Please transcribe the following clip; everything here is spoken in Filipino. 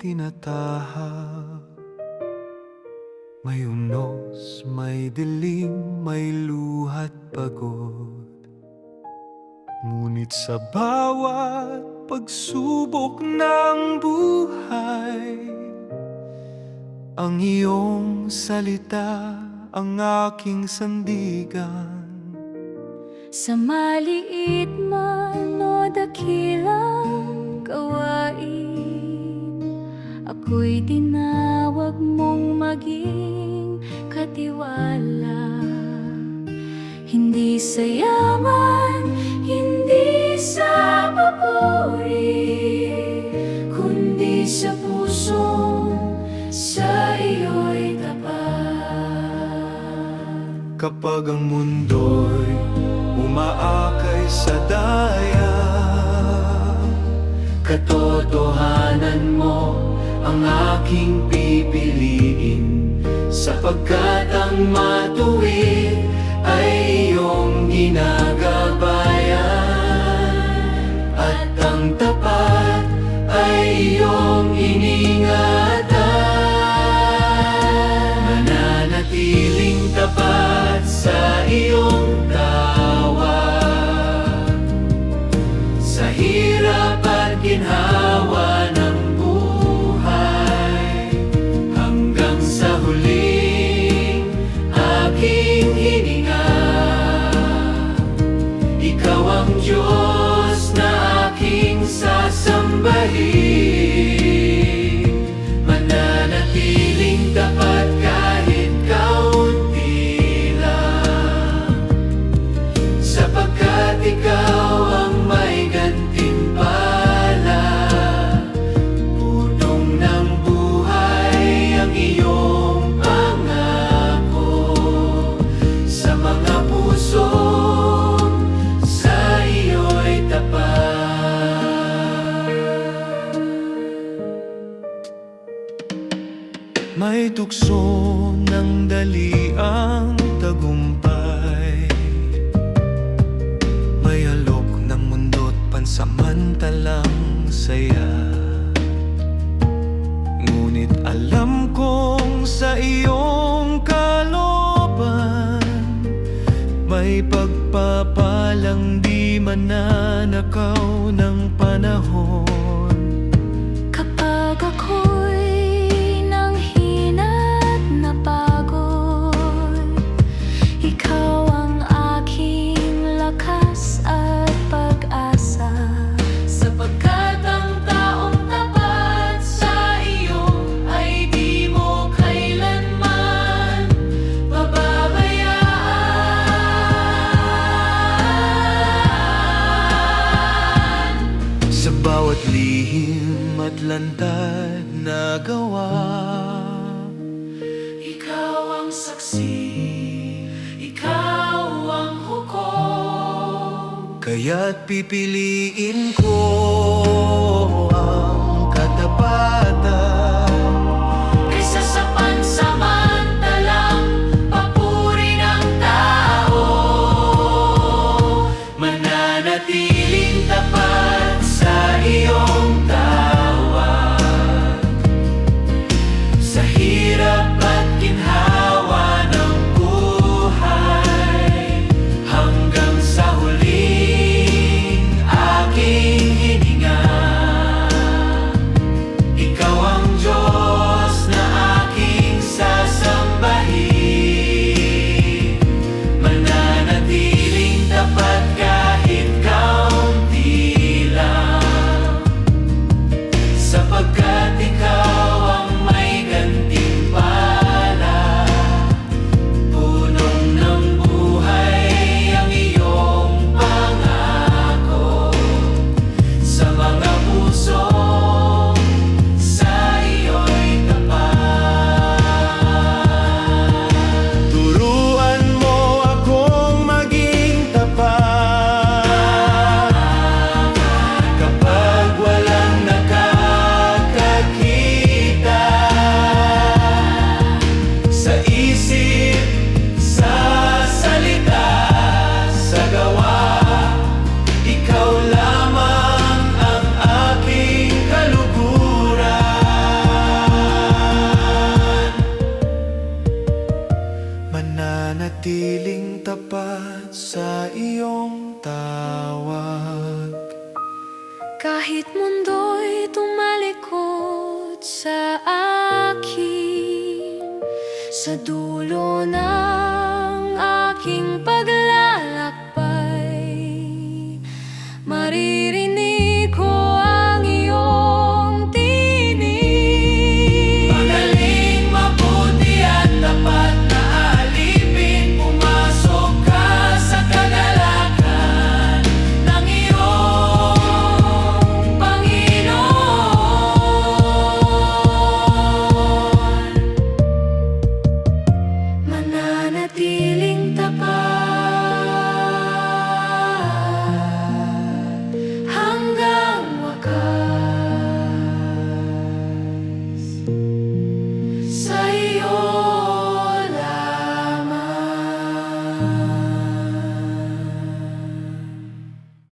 tinatahak. May unos, may dilim, may luha't pagod. Ngunit sa bawat pagsubok ng buhay, ang iyong salita ang aking sandigan. Sa maliit man o dakilang gawain, ako'y tinawag mong maging katiwala. Hindi sa yaman, hindi sa papuri, kundi sa pusong sa iyo'y tapat. Kapag ang mundo'y umaakay sa daya, katotohanan mo ang aking pipiliin, sapagkat ang matuwid ay iyong ginagabayan, at ang tapat ay iyong iningatan. Mananatiling tapat sa iyong tawag, sa hirap at ginhawa ng buhay, hanggang sa huling aking hininga. Ikaw ang Diyos na aking sasambahin, mananatiling tapat kahit kaunti lang, sapagkat ikaw ang may gantimpala. Punong ng buhay ang iyong pangako sa mga pusong sa iyo'y tapat. May tukso ng daliang tagumpay, may alok ng mundo't pansamantalang saya. Ngunit alam kong sa iyong kalooban, may pagpapalang di mananakaw ng panahon. Kapag ako'y nanghina't napagod, ikaw ang aking lakas at pag-asa. Sapagkat ang taong tapat sa iyo ay di mo kailanman pababayaan. Sa bawat lihim at lantad na gawa, Ikaw ang saksi, ikaw ang hukom. kaya't pipiliin ko ang katapatan Kaysa sa pansamantalang papuri ng tao, mananatiling tapat sa iyong tawag, sa hirap at ginhawa ng buhay, hanggang sa huling aking hininga. Ikaw sa akin sa dulo ng